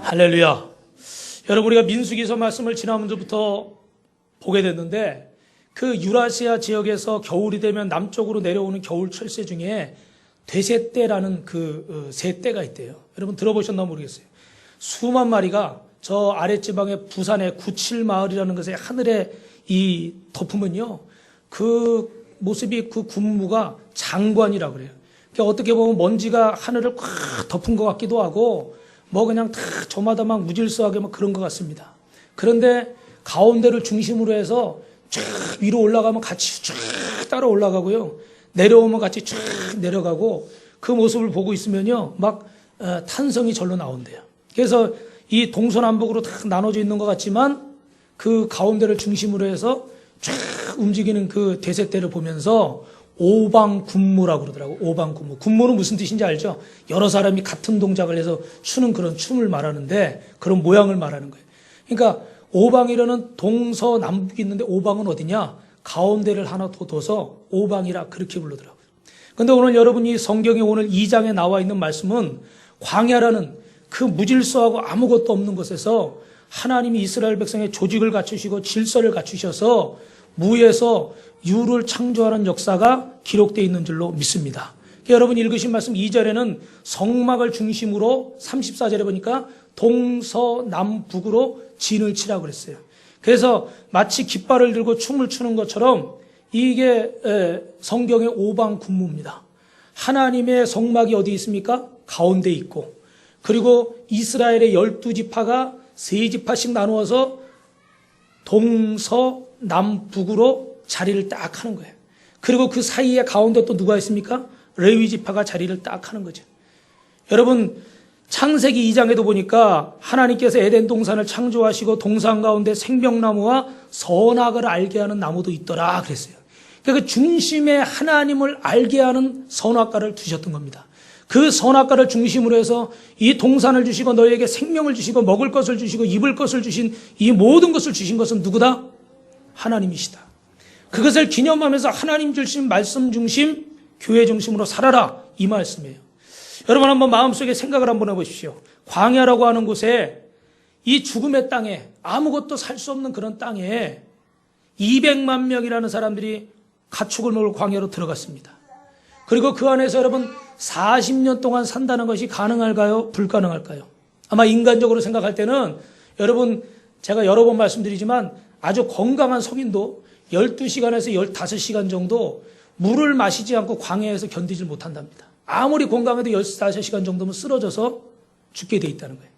할렐루야. 여러분, 우리가 민수기서 말씀을 지난주부터 보게 됐는데, 그 유라시아 지역에서 겨울이 되면 남쪽으로 내려오는 겨울 철새 중에 되새떼라는 그 새떼가 있대요. 여러분 들어보셨나 모르겠어요. 수만 마리가 저 아랫지방의 부산의 구칠마을이라는 것에 하늘에 이 덮으면요, 그 모습이, 그 군무가 장관이라 그래요. 그러니까 어떻게 보면 먼지가 하늘을 꽉 덮은 것 같기도 하고, 뭐 그냥 다 저마다 막 무질서하게 막 그런 것 같습니다. 그런데 가운데를 중심으로 해서 쫙 위로 올라가면 같이 쫙 따라 올라가고요, 내려오면 같이 쫙 내려가고, 그 모습을 보고 있으면요, 막 탄성이 절로 나온대요. 그래서 이 동서남북으로 다 나눠져 있는 것 같지만 그 가운데를 중심으로 해서 쫙 움직이는 그 대새떼를 보면서 오방군무라고 그러더라고. 오방군무. 군무는 무슨 뜻인지 알죠? 여러 사람이 같은 동작을 해서 추는 그런 춤을 말하는데, 그런 모양을 말하는 거예요. 그러니까 오방이라는 동서남북이 있는데 오방은 어디냐? 가운데를 하나 더 둬서 오방이라 그렇게 부르더라고요. 그런데 오늘 여러분이 성경에 오늘 2장에 나와 있는 말씀은 광야라는 그 무질서하고 아무것도 없는 곳에서 하나님이 이스라엘 백성의 조직을 갖추시고 질서를 갖추셔서 무에서 유를 창조하는 역사가 기록되어 있는 줄로 믿습니다. 여러분 읽으신 말씀 2절에는 성막을 중심으로, 34절에 보니까 동서남북으로 진을 치라고 그랬어요. 그래서 마치 깃발을 들고 춤을 추는 것처럼 이게 성경의 오방군무입니다. 하나님의 성막이 어디 있습니까? 가운데 있고, 그리고 이스라엘의 12지파가 3지파씩 나누어서 동서남북으로 자리를 딱 하는 거예요. 그리고 그 사이에 가운데 또 누가 있습니까? 레위지파가 자리를 딱 하는 거죠. 여러분, 창세기 2장에도 보니까 하나님께서 에덴 동산을 창조하시고 동산 가운데 생명나무와 선악을 알게 하는 나무도 있더라 그랬어요. 그러니까 그 중심에 하나님을 알게 하는 선악과를 두셨던 겁니다. 그 선악과를 중심으로 해서 이 동산을 주시고 너희에게 생명을 주시고 먹을 것을 주시고 입을 것을 주신, 이 모든 것을 주신 것은 누구다? 하나님이시다. 그것을 기념하면서 하나님 주신 말씀 중심, 교회 중심으로 살아라, 이 말씀이에요. 여러분 한번 마음속에 생각을 한번 해보십시오. 광야라고 하는 곳에, 이 죽음의 땅에, 아무것도 살 수 없는 그런 땅에 200만 명이라는 사람들이 가축을 몰고 광야로 들어갔습니다. 그리고 그 안에서 여러분 40년 동안 산다는 것이 가능할까요? 불가능할까요? 아마 인간적으로 생각할 때는, 여러분 제가 여러 번 말씀드리지만 아주 건강한 성인도 12시간에서 15시간 정도 물을 마시지 않고 광야에서 견디질 못한답니다. 아무리 건강해도 15시간 정도면 쓰러져서 죽게 돼 있다는 거예요.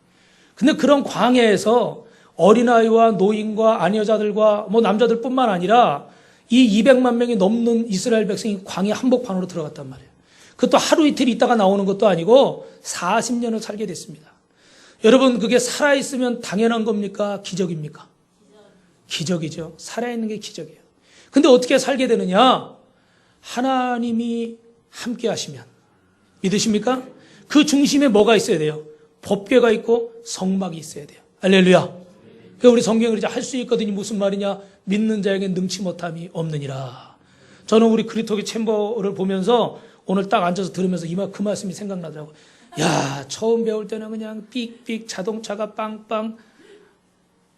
근데 그런 광야에서 어린아이와 노인과 아녀자들과 뭐 남자들뿐만 아니라 이 200만 명이 넘는 이스라엘 백성이 광야 한복판으로 들어갔단 말이에요. 그것도 하루 이틀 있다가 나오는 것도 아니고 40년을 살게 됐습니다. 여러분, 그게 살아있으면 당연한 겁니까? 기적입니까? 기적이죠. 살아있는 게 기적이에요. 근데 어떻게 살게 되느냐? 하나님이 함께 하시면. 믿으십니까? 그 중심에 뭐가 있어야 돼요? 법궤가 있고 성막이 있어야 돼요. 할렐루야. 그러니까 우리 성경을 이제 할 수 있거든요. 무슨 말이냐? 믿는 자에게 능치 못함이 없느니라. 저는 우리 그리스도의 챔버를 보면서 오늘 딱 앉아서 들으면서 그 말씀이 생각나더라고요. 야, 처음 배울 때는 그냥 삑삑 자동차가 빵빵,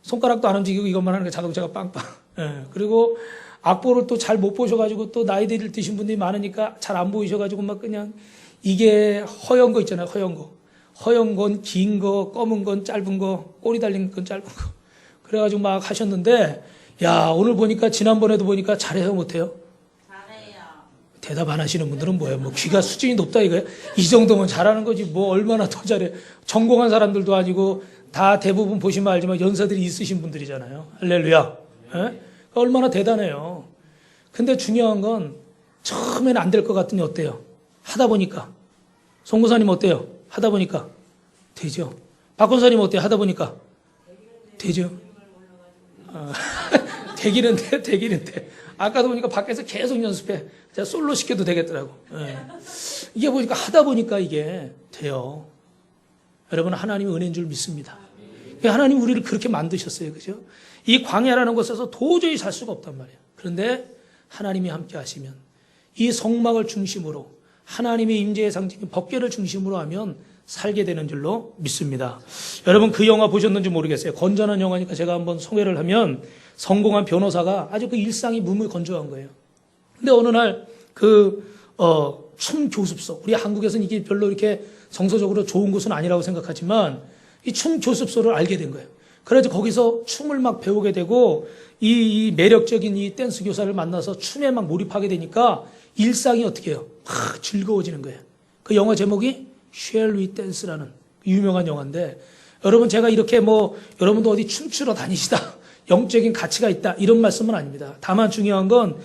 손가락도 안 움직이고 이것만 하는 게 자동차가 빵빵. 예, 그리고 악보를 또 잘 못 보셔가지고, 또 나이 드신 분들이 많으니까 잘 안 보이셔가지고 막 그냥 이게 허연 거 있잖아요. 허연 거. 허연 건 긴 거, 검은 건 짧은 거, 꼬리 달린 건 짧은 거. 그래가지고 막 하셨는데, 야, 오늘 보니까, 지난번에도 보니까 잘해요, 못해요? 잘해요. 대답 안 하시는 분들은 뭐예요? 뭐 귀가 수준이 높다 이거예요? 이 정도면 잘하는 거지 뭐 얼마나 더 잘해. 전공한 사람들도 아니고 다 대부분 보시면 알지만 연세들이 있으신 분들이잖아요. 할렐루야. 예? 얼마나 대단해요. 근데 중요한 건 처음에는 안 될 것 같더니 어때요? 하다 보니까. 송구사님 어때요? 하다 보니까 되죠. 박건사님 어때요? 하다 보니까 되죠. 되기는 돼. 아까도 보니까 밖에서 계속 연습해. 제가 솔로 시켜도 되겠더라고. 예. 이게 보니까 하다 보니까 이게 돼요. 여러분, 하나님의 은혜인 줄 믿습니다. 하나님 우리를 그렇게 만드셨어요. 그죠? 이 광야라는 곳에서 도저히 살 수가 없단 말이에요. 그런데 하나님이 함께 하시면, 이 성막을 중심으로 하나님의 임재의 상징인 법궤를 중심으로 하면 살게 되는 줄로 믿습니다. 여러분 그 영화 보셨는지 모르겠어요. 건전한 영화니까 제가 한번 소개를 하면 성공한 변호사가 아주 그 일상이 무무건조한 거예요. 근데 어느 날 춤 교습소, 우리 한국에서는 이게 별로 이렇게 정서적으로 좋은 곳은 아니라고 생각하지만 이 춤 교습소를 알게 된 거예요. 그래서 거기서 춤을 막 배우게 되고 이 매력적인 이 댄스 교사를 만나서 춤에 막 몰입하게 되니까 일상이 어떻게 해요? 즐거워지는 거예요. 그 영화 제목이 Shall We Dance라는 유명한 영화인데 여러분 제가 이렇게 여러분도 어디 춤추러 다니시다 영적인 가치가 있다 이런 말씀은 아닙니다. 다만 중요한 건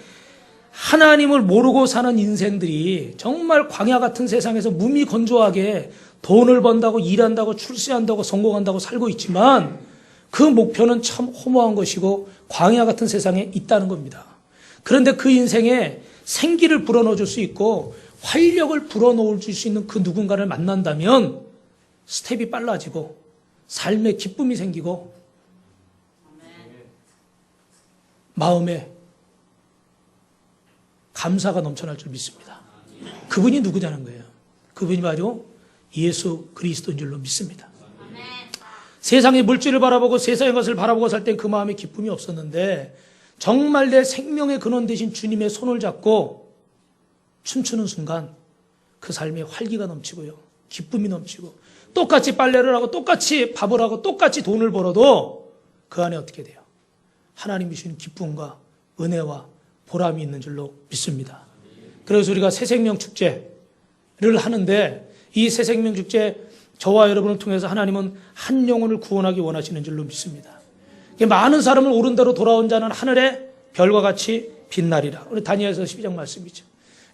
하나님을 모르고 사는 인생들이 정말 광야 같은 세상에서 무미건조하게 돈을 번다고 일한다고 출세한다고 성공한다고 살고 있지만 그 목표는 참 허무한 것이고 광야 같은 세상에 있다는 겁니다. 그런데 그 인생에 생기를 불어넣어 줄 수 있고 활력을 불어넣어 줄 수 있는 그 누군가를 만난다면 스텝이 빨라지고 삶에 기쁨이 생기고 마음에 감사가 넘쳐날 줄 믿습니다. 그분이 누구냐는 거예요. 그분이 바로 예수 그리스도인 줄로 믿습니다. 세상의 물질을 바라보고 세상의 것을 바라보고 살 때 그 마음에 기쁨이 없었는데 정말 내 생명의 근원 되신 주님의 손을 잡고 춤추는 순간 그 삶에 활기가 넘치고요. 기쁨이 넘치고 똑같이 빨래를 하고 똑같이 밥을 하고 똑같이 돈을 벌어도 그 안에 어떻게 돼요? 하나님이 주시는 기쁨과 은혜와 보람이 있는 줄로 믿습니다. 그래서 우리가 새생명 축제를 하는데 이 새생명 축제 저와 여러분을 통해서 하나님은 한 영혼을 구원하기 원하시는 줄로 믿습니다. 많은 사람을 옳은 대로 돌아온 자는 하늘의 별과 같이 빛나리라. 우리 다니엘서 12장 말씀이죠.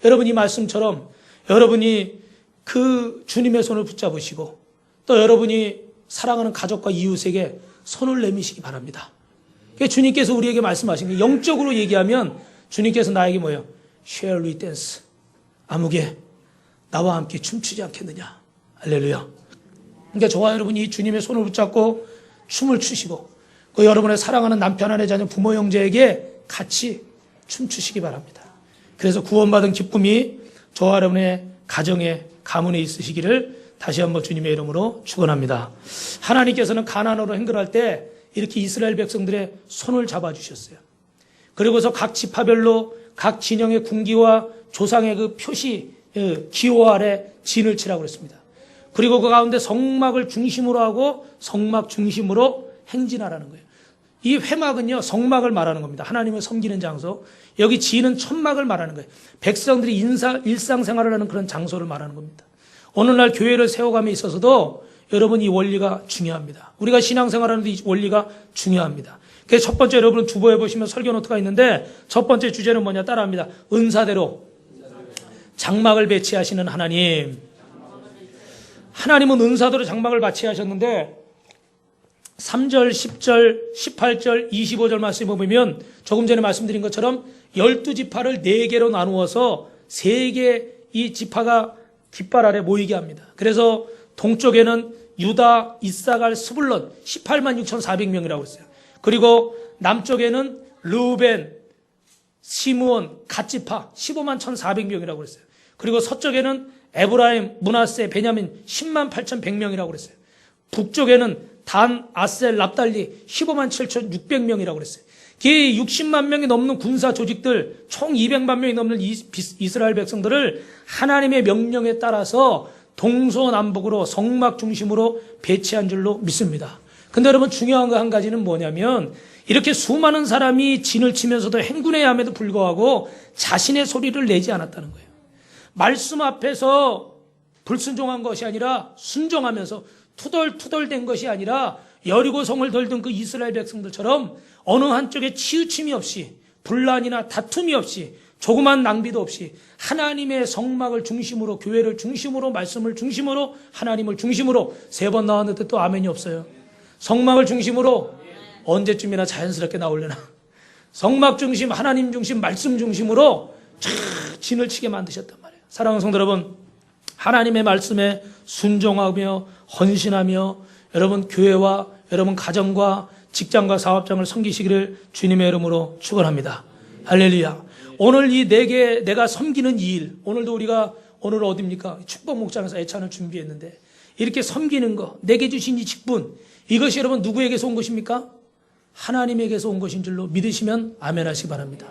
여러분 이 말씀처럼 여러분이 그 주님의 손을 붙잡으시고 또 여러분이 사랑하는 가족과 이웃에게 손을 내미시기 바랍니다. 주님께서 우리에게 말씀하신 게 영적으로 얘기하면 주님께서 나에게 뭐예요? Shall we dance? 아무개 나와 함께 춤추지 않겠느냐. 할렐루야. 그러니까 저와 여러분이 주님의 손을 붙잡고 춤을 추시고 그 여러분의 사랑하는 남편, 아내, 자녀, 부모, 형제에게 같이 춤추시기 바랍니다. 그래서 구원받은 기쁨이 저와 여러분의 가정에 가문에 있으시기를 다시 한번 주님의 이름으로 축원합니다. 하나님께서는 가나안으로 행군할 때 이렇게 이스라엘 백성들의 손을 잡아주셨어요. 그리고서 각 지파별로 각 진영의 군기와 조상의 그 표시 기호 아래 진을 치라고 그랬습니다. 그리고 그 가운데 성막을 중심으로 하고 성막 중심으로 행진하라는 거예요. 이 회막은요 성막을 말하는 겁니다. 하나님을 섬기는 장소. 여기 진은 천막을 말하는 거예요. 백성들이 일상생활을 하는 그런 장소를 말하는 겁니다. 오늘날 교회를 세워감에 있어서도 여러분 이 원리가 중요합니다. 우리가 신앙생활하는데 이 원리가 중요합니다. 그래서 첫 번째 여러분 주보에 보시면 설교 노트가 있는데 첫 번째 주제는 뭐냐 따라합니다. 은사대로 장막을 배치하시는 하나님. 하나님은 은사대로 장막을 배치하셨는데 3절, 10절, 18절, 25절 말씀을 보면 조금 전에 말씀드린 것처럼 12지파를 4개로 나누어서 3개 이 지파가 깃발 아래 모이게 합니다. 그래서 동쪽에는 유다, 이사갈, 스불론 18만 6,400명이라고 했어요. 그리고 남쪽에는 르우벤, 시므온, 갓지파 15만 1,400명이라고 그랬어요. 그리고 서쪽에는 에브라임, 므낫세, 베냐민 10만 8,100명이라고 그랬어요. 북쪽에는 단, 아셀, 납달리 15만 7,600명이라고 그랬어요. 이 60만 명이 넘는 군사 조직들, 총 200만 명이 넘는 이스라엘 백성들을 하나님의 명령에 따라서 동서남북으로 성막 중심으로 배치한 줄로 믿습니다. 근데 여러분 중요한 거 한 가지는 뭐냐면 이렇게 수많은 사람이 진을 치면서도 행군해야 함에도 불구하고 자신의 소리를 내지 않았다는 거예요. 말씀 앞에서 불순종한 것이 아니라 순종하면서 투덜투덜된 것이 아니라 여리고성을 돌던 그 이스라엘 백성들처럼 어느 한쪽에 치우침이 없이 분란이나 다툼이 없이 조그만 낭비도 없이 하나님의 성막을 중심으로 교회를 중심으로 말씀을 중심으로 하나님을 중심으로 3번 나왔는데 또 아멘이 없어요. 성막을 중심으로 언제쯤이나 자연스럽게 나오려나. 성막 중심, 하나님 중심, 말씀 중심으로 진을 치게 만드셨단 말이에요. 사랑하는 성도 여러분, 하나님의 말씀에 순종하며 헌신하며 여러분 교회와 여러분 가정과 직장과 사업장을 섬기시기를 주님의 이름으로 축원합니다. 할렐루야. 오늘 이 4개 내가 섬기는 이 일, 오늘도 우리가 오늘 어디입니까? 축복 목장에서 애찬을 준비했는데 이렇게 섬기는 거, 내게 주신 이 직분, 이것이 여러분 누구에게서 온 것입니까? 하나님에게서 온 것인 줄로 믿으시면 아멘 하시기 바랍니다.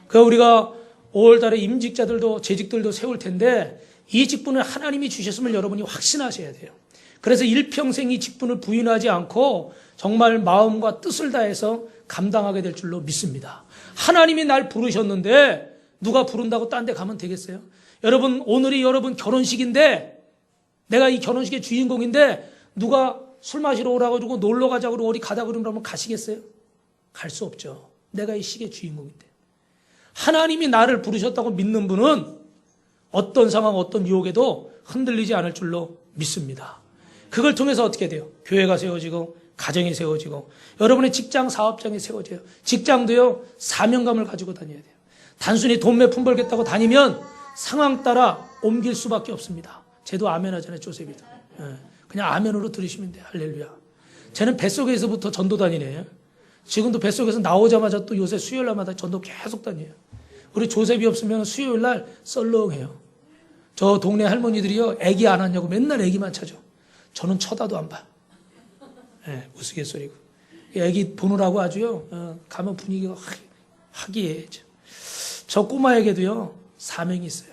그 우리가 5월 달에 임직자들도 재직들도 세울 텐데 이 직분을 하나님이 주셨음을 여러분이 확신하셔야 돼요. 그래서 일평생 이 직분을 부인하지 않고 정말 마음과 뜻을 다해서 감당하게 될 줄로 믿습니다. 하나님이 날 부르셨는데 누가 부른다고 딴 데 가면 되겠어요? 여러분, 오늘이 여러분 결혼식인데 내가 이 결혼식의 주인공인데 누가 술 마시러 오라고 그러고 놀러 가자고 그러고 어디 가다 그러면 가시겠어요? 갈 수 없죠. 내가 이 식의 주인공인데. 하나님이 나를 부르셨다고 믿는 분은 어떤 상황, 어떤 유혹에도 흔들리지 않을 줄로 믿습니다. 그걸 통해서 어떻게 돼요? 교회가 세워지고 가정이 세워지고 여러분의 직장 사업장이 세워져요. 직장도요, 사명감을 가지고 다녀야 돼요. 단순히 돈 몇 푼 벌겠다고 다니면 상황 따라 옮길 수밖에 없습니다. 쟤도 아멘 하잖아요, 조셉이도. 그냥 아멘으로 들으시면 돼요. 할렐루야. 쟤는 뱃속에서부터 전도 다니네. 지금도 뱃속에서 나오자마자 또 요새 수요일날마다 전도 계속 다녀요. 우리 조셉이 없으면 수요일날 썰렁해요. 저 동네 할머니들이요, 애기 안 왔냐고 맨날 애기만 찾아. 저는 쳐다도 안 봐. 우스갯소리고. 애기 보느라고 아주요, 가면 분위기가 화기애애해. 저 꼬마에게도요, 사명이 있어요.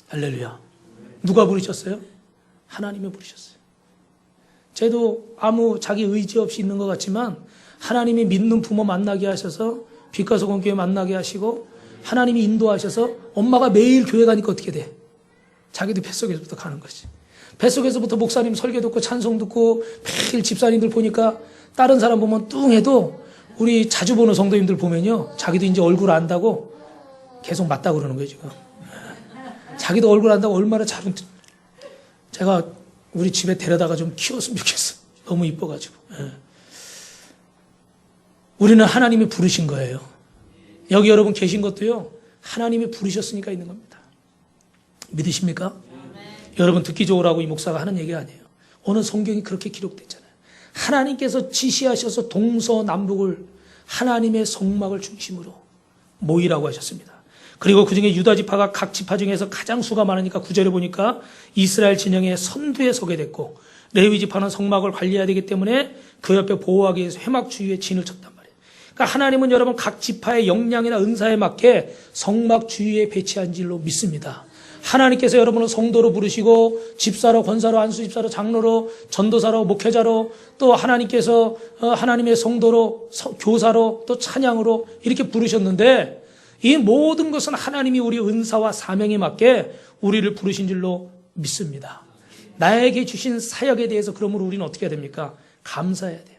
할렐루야. 누가 부르셨어요? 하나님이 부르셨어요. 쟤도 아무 자기 의지 없이 있는 것 같지만 하나님이 믿는 부모 만나게 하셔서 빛가서 교회 만나게 하시고 하나님이 인도하셔서 엄마가 매일 교회 가니까 어떻게 돼? 자기도 뱃속에서부터 가는 거지. 뱃속에서부터 목사님 설교 듣고 찬송 듣고 매일 집사님들 보니까 다른 사람 보면 뚱해도 우리 자주 보는 성도님들 보면요, 자기도 이제 얼굴 안다고 계속 맞다고 그러는 거예요, 지금. 자기도 얼굴 안다고 얼마나 제가 우리 집에 데려다가 좀 키웠으면 좋겠어. 너무 이뻐가지고. 우리는 하나님이 부르신 거예요. 여기 여러분 계신 것도요, 하나님이 부르셨으니까 있는 겁니다. 믿으십니까? 여러분 듣기 좋으라고 이 목사가 하는 얘기가 아니에요. 오늘 성경이 그렇게 기록됐잖아요. 하나님께서 지시하셔서 동서남북을 하나님의 성막을 중심으로 모이라고 하셨습니다. 그리고 그중에 유다 지파가 각 지파 중에서 가장 수가 많으니까 9절에 보니까 이스라엘 진영의 선두에 서게 됐고 레위 지파는 성막을 관리해야 되기 때문에 그 옆에 보호하기 위해서 회막 주위에 진을 쳤단 말이에요. 그러니까 하나님은 여러분 각 지파의 역량이나 은사에 맞게 성막 주위에 배치한 줄로 믿습니다. 하나님께서 여러분을 성도로 부르시고 집사로, 권사로, 안수집사로, 장로로, 전도사로, 목회자로, 또 하나님께서 하나님의 성도로, 교사로, 또 찬양으로 이렇게 부르셨는데 이 모든 것은 하나님이 우리 은사와 사명에 맞게 우리를 부르신 줄로 믿습니다. 나에게 주신 사역에 대해서 그러므로 우리는 어떻게 해야 됩니까? 감사해야 돼요.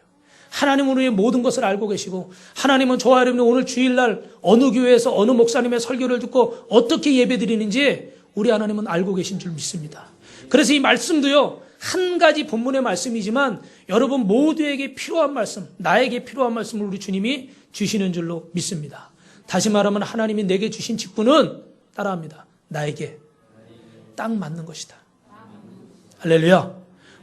하나님은 우리의 모든 것을 알고 계시고 하나님은 저와 여러분이 오늘 주일날 어느 교회에서 어느 목사님의 설교를 듣고 어떻게 예배드리는지 우리 하나님은 알고 계신 줄 믿습니다. 그래서 이 말씀도요, 한 가지 본문의 말씀이지만 여러분 모두에게 필요한 말씀, 나에게 필요한 말씀을 우리 주님이 주시는 줄로 믿습니다. 다시 말하면 하나님이 내게 주신 직분은 따라합니다. 나에게 딱 맞는 것이다. 할렐루야.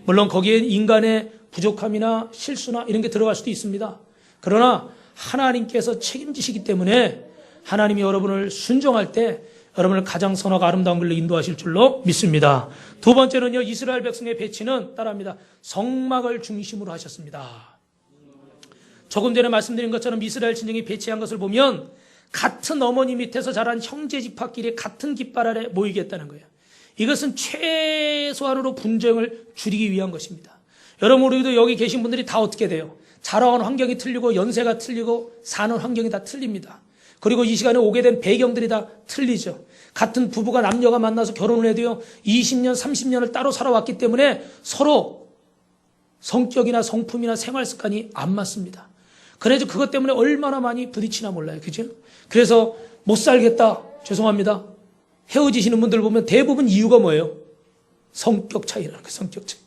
물론 거기에 인간의 부족함이나 실수나 이런 게 들어갈 수도 있습니다. 그러나 하나님께서 책임지시기 때문에 하나님이 여러분을 순종할 때 여러분을 가장 선하고 아름다운 길로 인도하실 줄로 믿습니다. 두 번째는요, 이스라엘 백성의 배치는 따라합니다. 성막을 중심으로 하셨습니다. 조금 전에 말씀드린 것처럼 이스라엘 진영이 배치한 것을 보면 같은 어머니 밑에서 자란 형제 지파끼리 같은 깃발 아래 모이겠다는 거예요. 이것은 최소한으로 분쟁을 줄이기 위한 것입니다. 여러분, 우리도 여기 계신 분들이 다 어떻게 돼요? 자라온 환경이 틀리고 연세가 틀리고 사는 환경이 다 틀립니다. 그리고 이 시간에 오게 된 배경들이 다 틀리죠. 같은 부부가 남녀가 만나서 결혼을 해도요, 20년, 30년을 따로 살아왔기 때문에 서로 성격이나 성품이나 생활 습관이 안 맞습니다. 그래서 그것 때문에 얼마나 많이 부딪히나 몰라요. 그죠? 그래서 못 살겠다. 죄송합니다. 헤어지시는 분들 보면 대부분 이유가 뭐예요? 성격 차이라는 거예요. 성격 차이.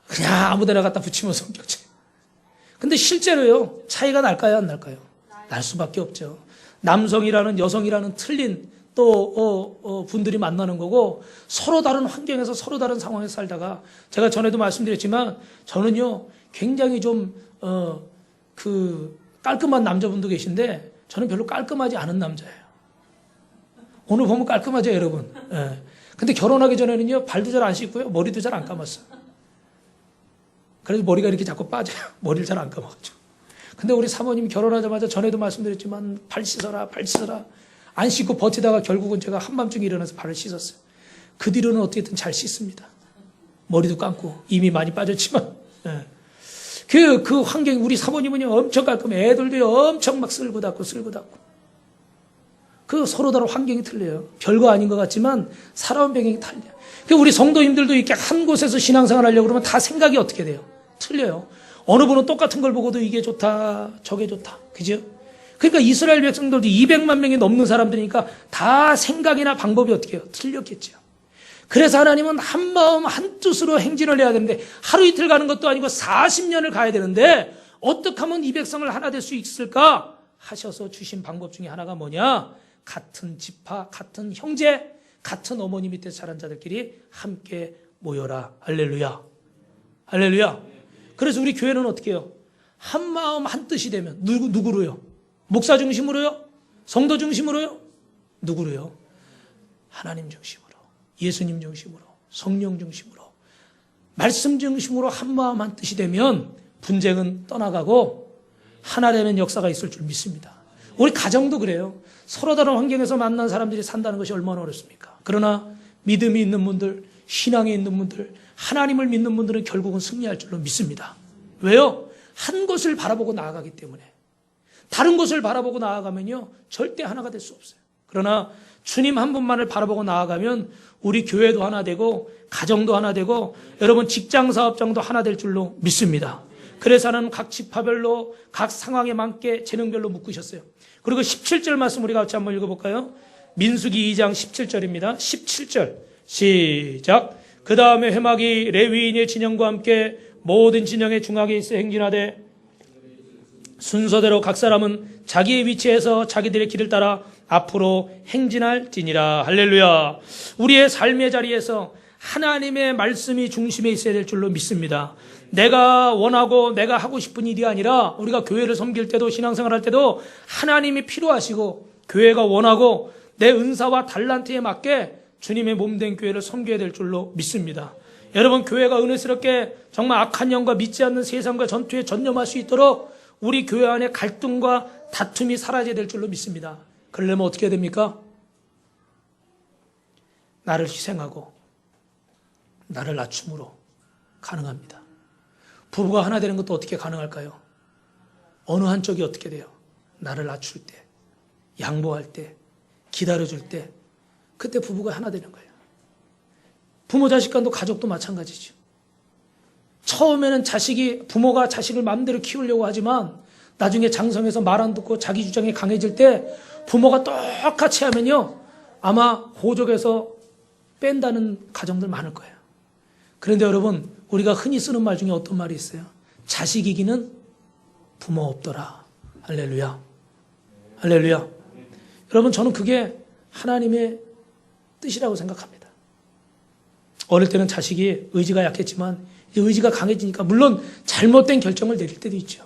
그냥 아무 데나 갖다 붙이면 성격 차이. 근데 실제로요, 차이가 날까요? 안 날까요? 날 수밖에 없죠. 남성이라는 여성이라는 틀린 또 분들이 만나는 거고 서로 다른 환경에서 서로 다른 상황에서 살다가 제가 전에도 말씀드렸지만 저는요 굉장히 좀 깔끔한 남자분도 계신데 저는 별로 깔끔하지 않은 남자예요. 오늘 보면 깔끔하죠, 여러분. 예. 근데 결혼하기 전에는요, 발도 잘 안 씻고요, 머리도 잘 안 감았어요. 그래서 머리가 이렇게 자꾸 빠져요. 머리를 잘 안 감아가지고. 근데 우리 사모님이 결혼하자마자 전에도 말씀드렸지만 발 씻어라, 발 씻어라. 안 씻고 버티다가 결국은 제가 한밤중에 일어나서 발을 씻었어요. 그 뒤로는 어떻게든 잘 씻습니다. 머리도 감고 이미 많이 빠졌지만. 예. 그 환경이 우리 사모님은요 엄청 깔끔해. 애들도요 엄청 막 쓸고 닦고. 그 서로 다른 환경이 틀려요. 별거 아닌 것 같지만 살아온 배경이 달라요. 우리 성도님들도 이렇게 한 곳에서 신앙생활 하려고 그러면 다 생각이 어떻게 돼요? 틀려요. 어느 분은 똑같은 걸 보고도 이게 좋다, 저게 좋다. 그죠? 그러니까 이스라엘 백성들도 200만 명이 넘는 사람들이니까 다 생각이나 방법이 어떻게 해요? 틀렸겠죠. 그래서 하나님은 한 마음 한 뜻으로 행진을 해야 되는데 하루 이틀 가는 것도 아니고 40년을 가야 되는데 어떻게 하면 이 백성을 하나 될 수 있을까 하셔서 주신 방법 중에 하나가 뭐냐? 같은 지파, 같은 형제, 같은 어머니 밑에 자란 자들끼리 함께 모여라. 할렐루야. 할렐루야. 그래서 우리 교회는 어떻게 해요? 한 마음 한 뜻이 되면 누구로요? 목사 중심으로요? 성도 중심으로요? 누구로요? 하나님 중심으로, 예수님 중심으로, 성령 중심으로, 말씀 중심으로 한 마음 한 뜻이 되면 분쟁은 떠나가고 하나 되는 역사가 있을 줄 믿습니다. 우리 가정도 그래요. 서로 다른 환경에서 만난 사람들이 산다는 것이 얼마나 어렵습니까? 그러나 믿음이 있는 분들, 신앙이 있는 분들, 하나님을 믿는 분들은 결국은 승리할 줄로 믿습니다. 왜요? 한 것을 바라보고 나아가기 때문에. 다른 것을 바라보고 나아가면요 절대 하나가 될 수 없어요. 그러나 주님 한 분만을 바라보고 나아가면 우리 교회도 하나 되고 가정도 하나 되고 여러분 직장 사업장도 하나 될 줄로 믿습니다. 그래서 하나님 각 지파별로 각 상황에 맞게 재능별로 묶으셨어요. 그리고 17절 말씀 우리가 같이 한번 읽어볼까요? 민수기 2장 17절입니다. 17절 시작. 그 다음에 회막이 레위인의 진영과 함께 모든 진영의 중앙에 있어 행진하되 순서대로 각 사람은 자기의 위치에서 자기들의 길을 따라 앞으로 행진할지니라. 할렐루야. 우리의 삶의 자리에서 하나님의 말씀이 중심에 있어야 될 줄로 믿습니다. 내가 원하고 내가 하고 싶은 일이 아니라 우리가 교회를 섬길 때도 신앙생활 할 때도 하나님이 필요하시고 교회가 원하고 내 은사와 달란트에 맞게 주님의 몸된 교회를 섬겨야 될 줄로 믿습니다. 여러분 교회가 은혜스럽게 정말 악한 영과 믿지 않는 세상과 전투에 전념할 수 있도록 우리 교회 안에 갈등과 다툼이 사라져야 될 줄로 믿습니다. 그러려면 어떻게 해야 됩니까? 나를 희생하고 나를 낮춤으로 가능합니다. 부부가 하나 되는 것도 어떻게 가능할까요? 어느 한쪽이 어떻게 돼요? 나를 낮출 때, 양보할 때, 기다려줄 때 그때 부부가 하나 되는 거예요. 부모 자식 간도 가족도 마찬가지죠. 처음에는 부모가 자식을 마음대로 키우려고 하지만 나중에 장성해서 말 안 듣고 자기 주장이 강해질 때 부모가 똑같이 하면요 아마 호적에서 뺀다는 가정들 많을 거예요. 그런데 여러분 우리가 흔히 쓰는 말 중에 어떤 말이 있어요? 자식 이기는 부모 없더라. 할렐루야. 할렐루야. 여러분 저는 그게 하나님의 뜻이라고 생각합니다. 어릴 때는 자식이 의지가 약했지만 이제 의지가 강해지니까 물론 잘못된 결정을 내릴 때도 있죠.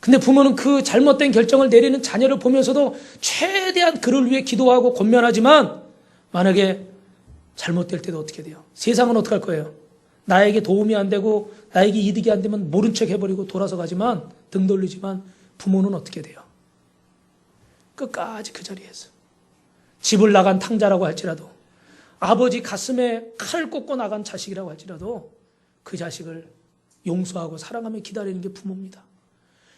근데 부모는 그 잘못된 결정을 내리는 자녀를 보면서도 최대한 그를 위해 기도하고 권면하지만 만약에 잘못될 때도 어떻게 돼요? 세상은 어떻게 할 거예요? 나에게 도움이 안 되고 나에게 이득이 안 되면 모른 척 해버리고 돌아서 가지만 등 돌리지만 부모는 어떻게 돼요? 끝까지 그 자리에서 집을 나간 탕자라고 할지라도 아버지 가슴에 칼을 꽂고 나간 자식이라고 할지라도 그 자식을 용서하고 사랑하며 기다리는 게 부모입니다.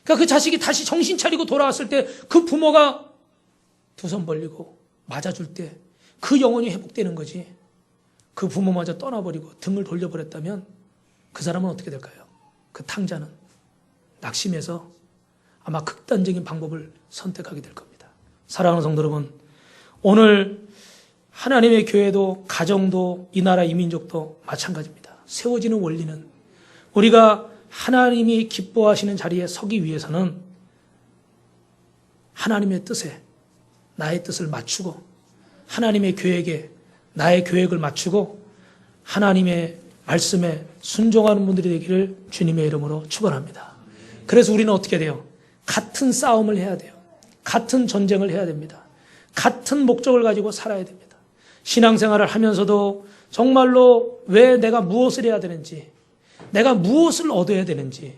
그러니까 그 자식이 다시 정신 차리고 돌아왔을 때 그 부모가 두 손 벌리고 맞아줄 때 그 영혼이 회복되는 거지. 그 부모마저 떠나버리고 등을 돌려버렸다면 그 사람은 어떻게 될까요? 그 탕자는 낙심해서 아마 극단적인 방법을 선택하게 될 겁니다. 사랑하는 성도 여러분, 오늘 하나님의 교회도 가정도 이 나라 이 민족도 마찬가지입니다. 세워지는 원리는 우리가 하나님이 기뻐하시는 자리에 서기 위해서는 하나님의 뜻에 나의 뜻을 맞추고 하나님의 계획에 나의 계획을 맞추고 하나님의 말씀에 순종하는 분들이 되기를 주님의 이름으로 축원합니다. 그래서 우리는 어떻게 돼요? 같은 싸움을 해야 돼요. 같은 전쟁을 해야 됩니다. 같은 목적을 가지고 살아야 됩니다. 신앙생활을 하면서도 정말로 왜 내가 무엇을 해야 되는지, 내가 무엇을 얻어야 되는지,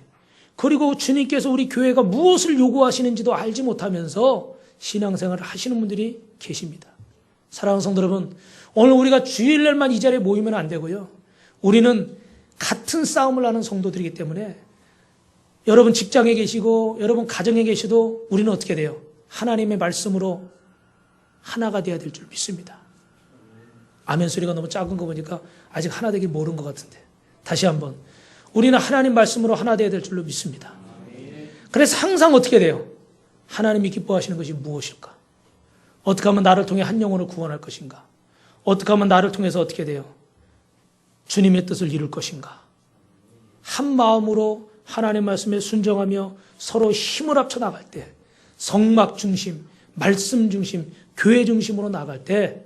그리고 주님께서 우리 교회가 무엇을 요구하시는지도 알지 못하면서 신앙생활을 하시는 분들이 계십니다. 사랑하는 성도 여러분, 오늘 우리가 주일날만 이 자리에 모이면 안 되고요. 우리는 같은 싸움을 하는 성도들이기 때문에 여러분 직장에 계시고 여러분 가정에 계셔도 우리는 어떻게 돼요? 하나님의 말씀으로 하나가 되어야 될 줄 믿습니다. 아멘 소리가 너무 작은 거 보니까 아직 하나 되길 모르는 것 같은데, 다시 한번, 우리는 하나님 말씀으로 하나 되어야 될 줄로 믿습니다. 그래서 항상 어떻게 돼요? 하나님이 기뻐하시는 것이 무엇일까? 어떻게 하면 나를 통해 한 영혼을 구원할 것인가? 어떻게 하면 나를 통해서 어떻게 돼요? 주님의 뜻을 이룰 것인가? 한 마음으로 하나님의 말씀에 순종하며 서로 힘을 합쳐 나갈 때, 성막 중심, 말씀 중심, 교회 중심으로 나갈 때,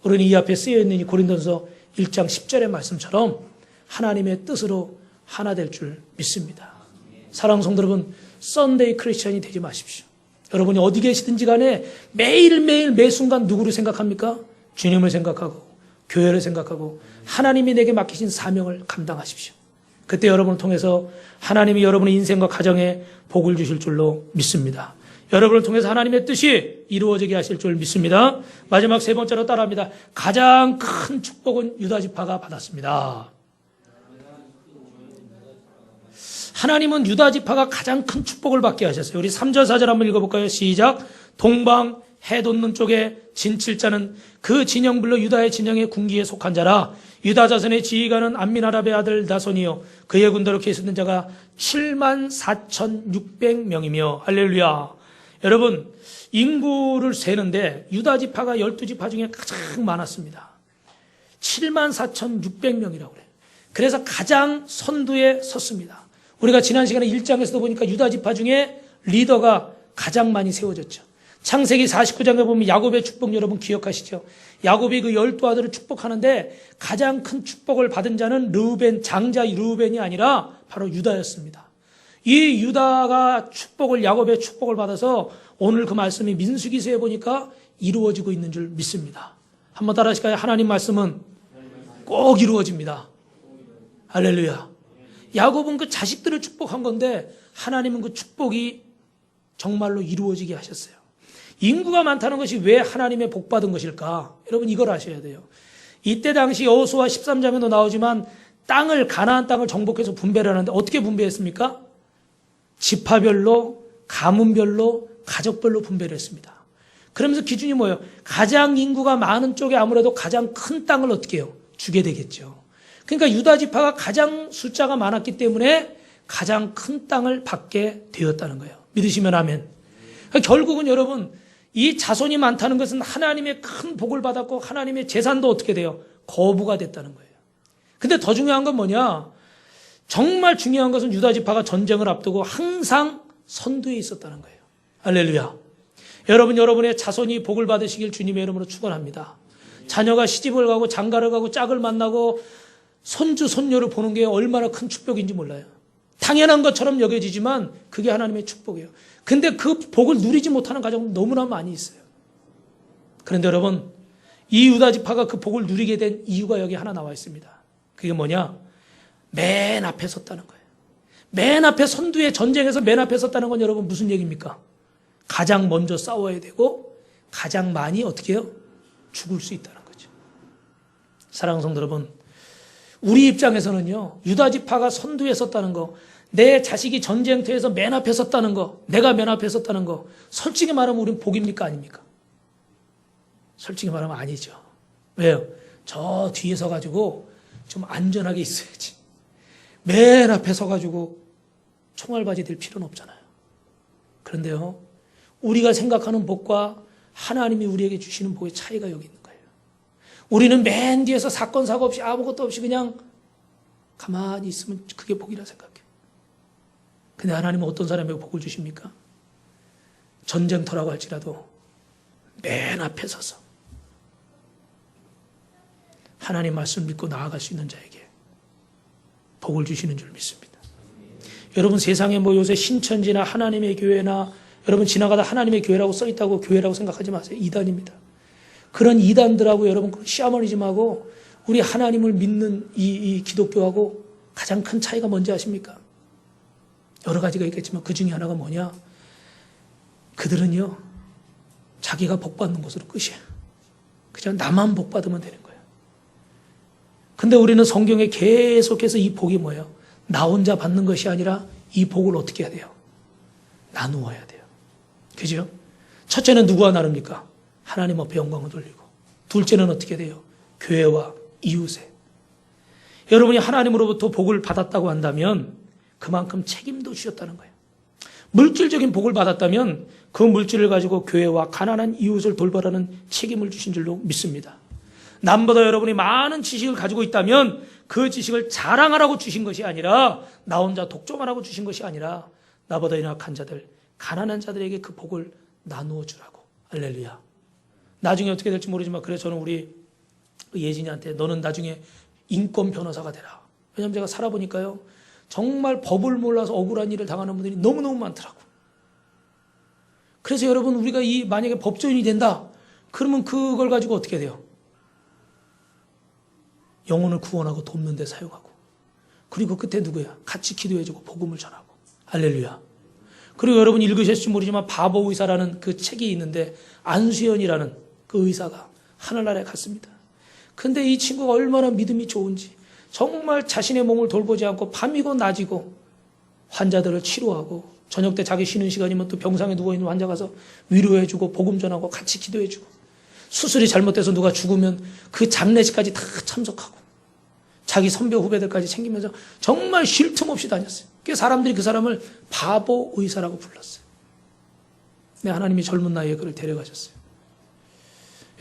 우리는 이 앞에 쓰여있는 이 고린도전서 1장 10절의 말씀처럼 하나님의 뜻으로 하나 될 줄 믿습니다. 사랑하는 성도 여러분, 썬데이 크리스천이 되지 마십시오. 여러분이 어디 계시든지 간에 매일매일 매 순간 누구를 생각합니까? 주님을 생각하고 교회를 생각하고 하나님이 내게 맡기신 사명을 감당하십시오. 그때 여러분을 통해서 하나님이 여러분의 인생과 가정에 복을 주실 줄로 믿습니다. 여러분을 통해서 하나님의 뜻이 이루어지게 하실 줄 믿습니다. 마지막 세 번째로 따라합니다. 가장 큰 축복은 유다 지파가 받았습니다. 하나님은 유다 지파가 가장 큰 축복을 받게 하셨어요. 우리 3절 4절 한번 읽어볼까요? 시작. 동방 해 돋는 쪽에 진칠자는 그 진영별로 유다의 진영의 군기에 속한 자라. 유다 자손의 지휘관은 암미나답의 아들 나손이요 그의 군대로 계수된 자가 74,600명이며 할렐루야. 여러분, 인구를 세는데 유다 지파가 12지파 중에 가장 많았습니다. 74,600명이라고 그래요. 그래서 가장 선두에 섰습니다. 우리가 지난 시간에 1장에서도 보니까 유다 지파 중에 리더가 가장 많이 세워졌죠. 창세기 49장에 보면 야곱의 축복 여러분 기억하시죠? 야곱이 그 12아들을 축복하는데 가장 큰 축복을 받은 자는 르우벤, 장자 르우벤이 아니라 바로 유다였습니다. 이 유다가 야곱의 축복을 받아서 오늘 그 말씀이 민수기서에 보니까 이루어지고 있는 줄 믿습니다. 한번 따라 하실까요? 하나님 말씀은 꼭 이루어집니다. 할렐루야. 야곱은 그 자식들을 축복한 건데 하나님은 그 축복이 정말로 이루어지게 하셨어요. 인구가 많다는 것이 왜 하나님의 복 받은 것일까? 여러분 이걸 아셔야 돼요. 이때 당시 여호수아 13장에도 나오지만 가나안 땅을 정복해서 분배를 하는데 어떻게 분배했습니까? 지파별로, 가문별로, 가족별로 분배를 했습니다. 그러면서 기준이 뭐예요? 가장 인구가 많은 쪽에 아무래도 가장 큰 땅을 어떻게 해요? 주게 되겠죠. 그러니까 유다 지파가 가장 숫자가 많았기 때문에 가장 큰 땅을 받게 되었다는 거예요. 믿으시면 아멘. 그러니까 결국은 여러분, 이 자손이 많다는 것은 하나님의 큰 복을 받았고 하나님의 재산도 어떻게 돼요? 거부가 됐다는 거예요. 근데 더 중요한 건 뭐냐? 정말 중요한 것은 유다 지파가 전쟁을 앞두고 항상 선두에 있었다는 거예요. 할렐루야. 여러분의 자손이 복을 받으시길 주님의 이름으로 축원합니다. 자녀가 시집을 가고 장가를 가고 짝을 만나고 손주 손녀를 보는 게 얼마나 큰 축복인지 몰라요. 당연한 것처럼 여겨지지만 그게 하나님의 축복이에요. 근데 그 복을 누리지 못하는 가정은 너무나 많이 있어요. 그런데 여러분, 이 유다 지파가 그 복을 누리게 된 이유가 여기 하나 나와 있습니다. 그게 뭐냐? 맨 앞에 섰다는 거예요. 맨 앞에 선두에 전쟁에서 맨 앞에 섰다는 건 여러분 무슨 얘기입니까? 가장 먼저 싸워야 되고 가장 많이 어떻게 해요? 죽을 수 있다는 거죠. 사랑하는 성도 여러분, 우리 입장에서는요, 유다 지파가 선두에 섰다는 거, 내 자식이 전쟁터에서 맨 앞에 섰다는 거, 내가 맨 앞에 섰다는 거, 솔직히 말하면 우린 복입니까? 아닙니까? 솔직히 말하면 아니죠. 왜요? 저 뒤에 서가지고 좀 안전하게 있어야지. 맨 앞에 서가지고 총알바지 될 필요는 없잖아요. 그런데요, 우리가 생각하는 복과 하나님이 우리에게 주시는 복의 차이가 여기 있는 거예요. 우리는 맨 뒤에서 사건, 사고 없이 아무것도 없이 그냥 가만히 있으면 그게 복이라 생각해요. 근데 하나님은 어떤 사람에게 복을 주십니까? 전쟁터라고 할지라도 맨 앞에 서서 하나님 말씀 믿고 나아갈 수 있는 자에게 복을 주시는 줄 믿습니다. 여러분 세상에 뭐 요새 신천지나 하나님의 교회나 여러분 지나가다 하나님의 교회라고 써있다고 교회라고 생각하지 마세요. 이단입니다. 그런 이단들하고 여러분 그런 샤머니즘하고 우리 하나님을 믿는 이 기독교하고 가장 큰 차이가 뭔지 아십니까? 여러 가지가 있겠지만 그 중에 하나가 뭐냐? 그들은요, 자기가 복 받는 것으로 끝이야. 그냥 나만 복 받으면 되는 거예요. 근데 우리는 성경에 계속해서 이 복이 뭐예요? 나 혼자 받는 것이 아니라 이 복을 어떻게 해야 돼요? 나누어야 돼요. 그죠? 첫째는 누구와 나눕니까? 하나님 앞에 영광을 돌리고. 둘째는 어떻게 돼요? 교회와 이웃에. 여러분이 하나님으로부터 복을 받았다고 한다면 그만큼 책임도 주셨다는 거예요. 물질적인 복을 받았다면 그 물질을 가지고 교회와 가난한 이웃을 돌보라는 책임을 주신 줄로 믿습니다. 남보다 여러분이 많은 지식을 가지고 있다면 그 지식을 자랑하라고 주신 것이 아니라 나 혼자 독점하라고 주신 것이 아니라 나보다 연약한 자들, 가난한 자들에게 그 복을 나누어 주라고. 할렐루야. 나중에 어떻게 될지 모르지만 그래서 저는 우리 예진이한테 너는 나중에 인권 변호사가 되라. 왜냐하면 제가 살아보니까요. 정말 법을 몰라서 억울한 일을 당하는 분들이 너무너무 많더라고. 그래서 여러분 우리가 만약에 법조인이 된다. 그러면 그걸 가지고 어떻게 돼요? 영혼을 구원하고 돕는 데 사용하고. 그리고 끝에 누구야? 같이 기도해주고 복음을 전하고. 할렐루야. 그리고 여러분 읽으셨을지 모르지만 바보 의사라는 그 책이 있는데 안수연이라는 그 의사가 하늘나라에 갔습니다. 근데 이 친구가 얼마나 믿음이 좋은지 정말 자신의 몸을 돌보지 않고 밤이고 낮이고 환자들을 치료하고 저녁 때 자기 쉬는 시간이면 또 병상에 누워있는 환자 가서 위로해주고 복음 전하고 같이 기도해주고 수술이 잘못돼서 누가 죽으면 그 장례식까지 다 참석하고 자기 선배 후배들까지 챙기면서 정말 쉴 틈 없이 다녔어요. 그래서 사람들이 그 사람을 바보 의사라고 불렀어요. 근데 하나님이 젊은 나이에 그를 데려가셨어요.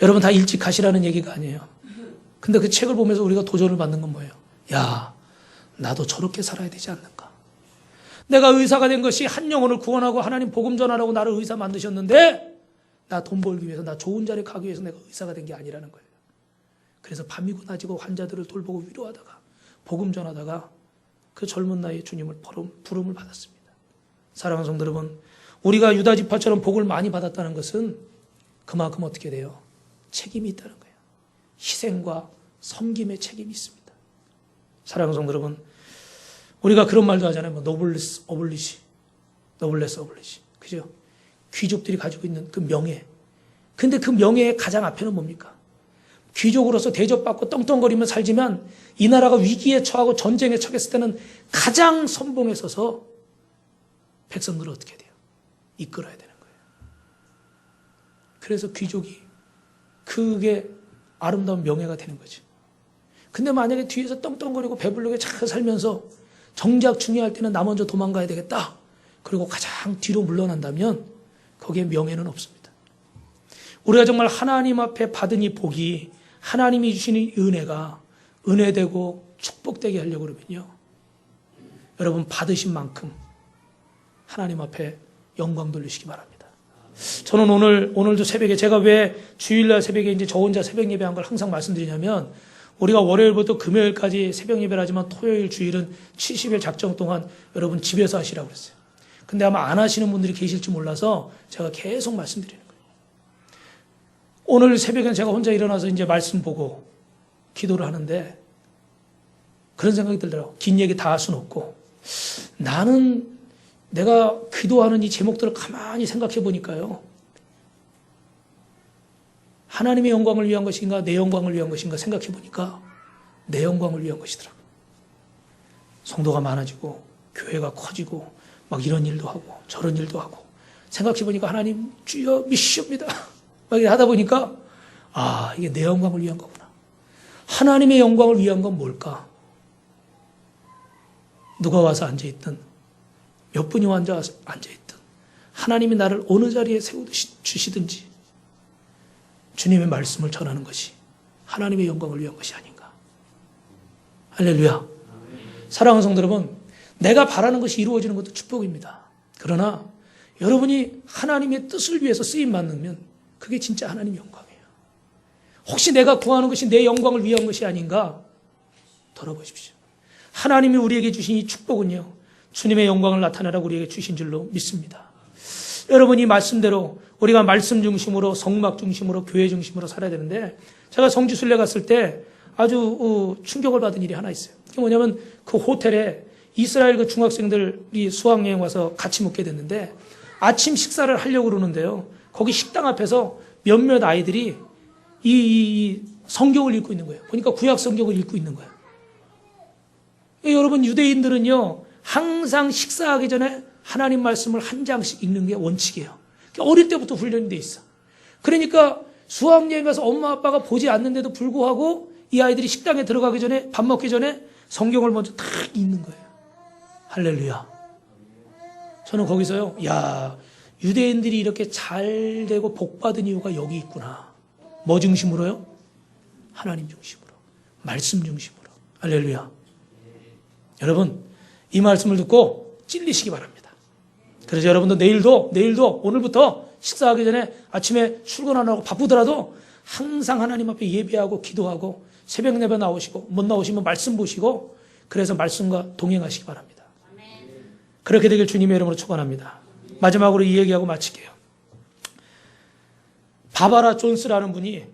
여러분 다 일찍 가시라는 얘기가 아니에요. 근데 그 책을 보면서 우리가 도전을 받는 건 뭐예요? 야, 나도 저렇게 살아야 되지 않는가? 내가 의사가 된 것이 한 영혼을 구원하고 하나님 복음 전하라고 나를 의사 만드셨는데 나 돈 벌기 위해서, 나 좋은 자리에 가기 위해서 내가 의사가 된 게 아니라는 거예요. 그래서 밤이고 낮이고 환자들을 돌보고 위로하다가 복음 전하다가 그 젊은 나이에 주님을 부름을 받았습니다. 사랑하는 성도 여러분, 우리가 유다 지파처럼 복을 많이 받았다는 것은 그만큼 어떻게 돼요? 책임이 있다는 거예요. 희생과 섬김의 책임이 있습니다. 사랑하는 성도 여러분, 우리가 그런 말도 하잖아요. 노블레스 오블리시. 그죠? 귀족들이 가지고 있는 그 명예. 근데 그 명예의 가장 앞에는 뭡니까? 귀족으로서 대접받고 떵떵거리며 살지만 이 나라가 위기에 처하고 전쟁에 처했을 때는 가장 선봉에 서서 백성들을 어떻게 돼요? 이끌어야 되는 거예요. 그래서 귀족이 그게 아름다운 명예가 되는 거죠. 근데 만약에 뒤에서 떵떵거리고 배부르게 잘 살면서 정작 중요할 때는 나 먼저 도망가야 되겠다. 그리고 가장 뒤로 물러난다면 거기에 명예는 없습니다. 우리가 정말 하나님 앞에 받은 이 복이 하나님이 주시는 은혜가 은혜되고 축복되게 하려고 그러면요. 여러분 받으신 만큼 하나님 앞에 영광 돌리시기 바랍니다. 저는 오늘도 새벽에 제가 왜 주일날 새벽에 이제 저 혼자 새벽 예배한 걸 항상 말씀드리냐면 우리가 월요일부터 금요일까지 새벽 예배를 하지만 토요일 주일은 70일 작정 동안 여러분 집에서 하시라고 그랬어요. 근데 아마 안 하시는 분들이 계실지 몰라서 제가 계속 말씀드리는 거예요. 오늘 새벽엔 제가 혼자 일어나서 이제 말씀 보고 기도를 하는데 그런 생각이 들더라고요. 긴 얘기 다 할 수는 없고 나는 내가 기도하는 이 제목들을 가만히 생각해 보니까요. 하나님의 영광을 위한 것인가 내 영광을 위한 것인가 생각해 보니까 내 영광을 위한 것이더라고요. 성도가 많아지고 교회가 커지고 막 이런 일도 하고 저런 일도 하고 생각해 보니까 하나님 주여 미시옵니다. 막 이렇게 하다 보니까 아 이게 내 영광을 위한 거구나. 하나님의 영광을 위한 건 뭘까? 누가 와서 앉아있든 몇 분이 와서 앉아있든 하나님이 나를 어느 자리에 세워주시든지 주님의 말씀을 전하는 것이 하나님의 영광을 위한 것이 아닌가. 할렐루야. 사랑하는 성도 여러분, 내가 바라는 것이 이루어지는 것도 축복입니다. 그러나 여러분이 하나님의 뜻을 위해서 쓰임받으면 그게 진짜 하나님의 영광이에요. 혹시 내가 구하는 것이 내 영광을 위한 것이 아닌가? 돌아보십시오. 하나님이 우리에게 주신 이 축복은요, 주님의 영광을 나타내라고 우리에게 주신 줄로 믿습니다. 여러분 이 말씀대로 우리가 말씀 중심으로 성막 중심으로 교회 중심으로 살아야 되는데 제가 성지순례 갔을 때 아주 충격을 받은 일이 하나 있어요. 그게 뭐냐면 그 호텔에 이스라엘 그 중학생들이 수학여행 와서 같이 묵게 됐는데 아침 식사를 하려고 그러는데요. 거기 식당 앞에서 몇몇 아이들이 이 성경을 읽고 있는 거예요. 보니까 구약 성경을 읽고 있는 거예요. 여러분 유대인들은요 항상 식사하기 전에 하나님 말씀을 한 장씩 읽는 게 원칙이에요. 어릴 때부터 훈련이 돼 있어. 그러니까 수학여행 가서 엄마 아빠가 보지 않는데도 불구하고 이 아이들이 식당에 들어가기 전에 밥 먹기 전에 성경을 먼저 다 읽는 거예요. 할렐루야. 저는 거기서요, 야, 유대인들이 이렇게 잘 되고 복 받은 이유가 여기 있구나. 뭐 중심으로요? 하나님 중심으로, 말씀 중심으로. 할렐루야. 여러분, 이 말씀을 듣고 찔리시기 바랍니다. 그래서 여러분도 내일도 오늘부터 식사하기 전에 아침에 출근 안 하고 바쁘더라도 항상 하나님 앞에 예배하고 기도하고 새벽 예배 나오시고 못 나오시면 말씀 보시고 그래서 말씀과 동행하시기 바랍니다. 그렇게 되길 주님의 이름으로 축원합니다. 마지막으로 이 얘기하고 마칠게요. 바바라 존스라는 분이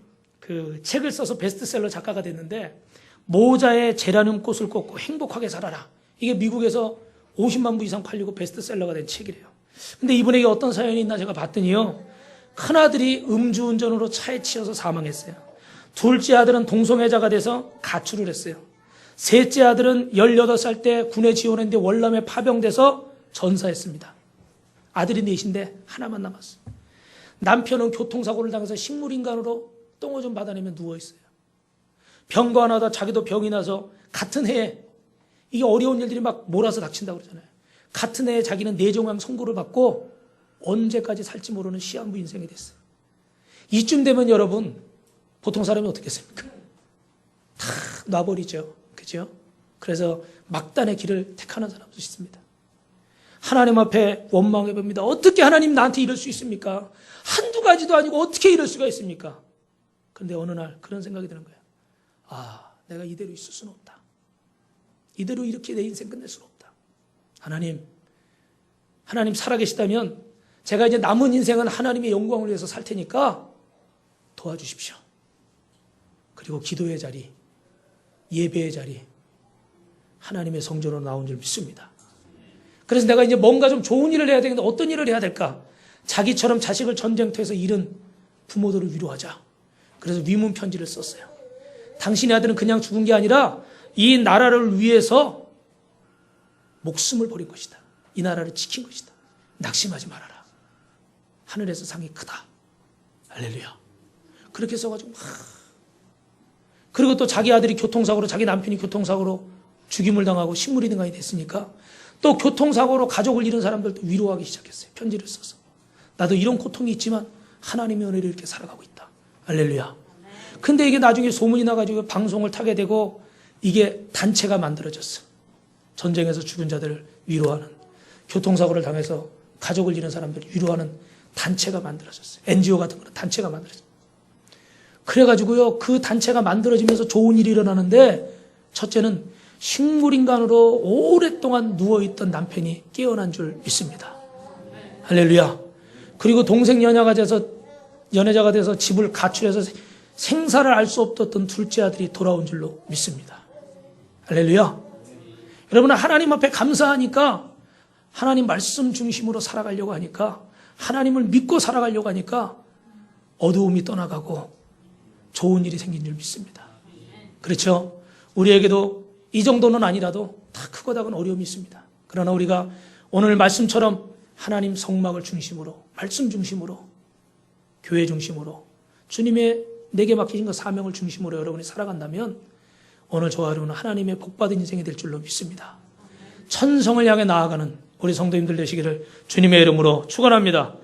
그 책을 써서 베스트셀러 작가가 됐는데 모자에 제라늄 꽃을 꽂고 행복하게 살아라. 이게 미국에서 50만 부 이상 팔리고 베스트셀러가 된 책이래요. 근데 이분에게 어떤 사연이 있나 제가 봤더니요. 큰아들이 음주운전으로 차에 치여서 사망했어요. 둘째 아들은 동성애자가 돼서 가출을 했어요. 셋째 아들은 18살 때 군에 지원했는데 월남에 파병돼서 전사했습니다. 아들이 넷인데 하나만 남았어요. 남편은 교통사고를 당해서 식물인간으로 똥을 좀 받아내며 누워있어요. 병관하다 자기도 병이 나서 같은 해에 이게 어려운 일들이 막 몰아서 닥친다고 그러잖아요. 같은 해에 자기는 뇌종양 선고를 받고 언제까지 살지 모르는 시한부 인생이 됐어요. 이쯤 되면 여러분 보통 사람이 어떻게 했습니까? 다 놔버리죠. 그죠? 그래서 막단의 길을 택하는 사람도 있습니다. 하나님 앞에 원망해 봅니다. 어떻게 하나님 나한테 이럴 수 있습니까? 한두 가지도 아니고 어떻게 이럴 수가 있습니까? 그런데 어느 날 그런 생각이 드는 거예요. 아, 내가 이대로 있을 수는 없다. 이대로 이렇게 내 인생 끝낼 수는 없다. 하나님 살아계시다면 제가 이제 남은 인생은 하나님의 영광을 위해서 살 테니까 도와주십시오. 그리고 기도의 자리, 예배의 자리, 하나님의 성전으로 나온 줄 믿습니다. 그래서 내가 이제 뭔가 좀 좋은 일을 해야 되는데 어떤 일을 해야 될까? 자기처럼 자식을 전쟁터에서 잃은 부모들을 위로하자. 그래서 위문 편지를 썼어요. 당신의 아들은 그냥 죽은 게 아니라 이 나라를 위해서 목숨을 버린 것이다. 이 나라를 지킨 것이다. 낙심하지 말아라. 하늘에서 상이 크다. 할렐루야. 그렇게 써가지고 그리고 또 자기 아들이 교통사고로 자기 남편이 교통사고로 죽임을 당하고 식물인간이 됐으니까 또 교통사고로 가족을 잃은 사람들도 위로하기 시작했어요. 편지를 써서. 나도 이런 고통이 있지만 하나님의 은혜로 이렇게 살아가고 있다. 할렐루야. 근데 이게 나중에 소문이 나가지고 방송을 타게 되고 이게 단체가 만들어졌어. 전쟁에서 죽은 자들을 위로하는, 교통사고를 당해서 가족을 잃은 사람들을 위로하는 단체가 만들어졌어요. NGO 같은 그런 단체가 만들어졌어요. 그래가지고요, 그 단체가 만들어지면서 좋은 일이 일어나는데, 첫째는 식물인간으로 오랫동안 누워있던 남편이 깨어난 줄 믿습니다. 할렐루야. 그리고 동생 연애자가 돼서 집을 가출해서 생사를 알 수 없었던 둘째 아들이 돌아온 줄로 믿습니다. 할렐루야. 여러분, 하나님 앞에 감사하니까, 하나님 말씀 중심으로 살아가려고 하니까, 하나님을 믿고 살아가려고 하니까 어두움이 떠나가고 좋은 일이 생긴 줄 믿습니다. 그렇죠? 우리에게도 이 정도는 아니라도 다 크고 작은 어려움이 있습니다. 그러나 우리가 오늘 말씀처럼 하나님 성막을 중심으로, 말씀 중심으로, 교회 중심으로, 주님의 내게 맡기신 그 사명을 중심으로 여러분이 살아간다면 오늘 저와 여러분은 하나님의 복받은 인생이 될 줄로 믿습니다. 천성을 향해 나아가는 우리 성도님들 되시기를 주님의 이름으로 축원합니다.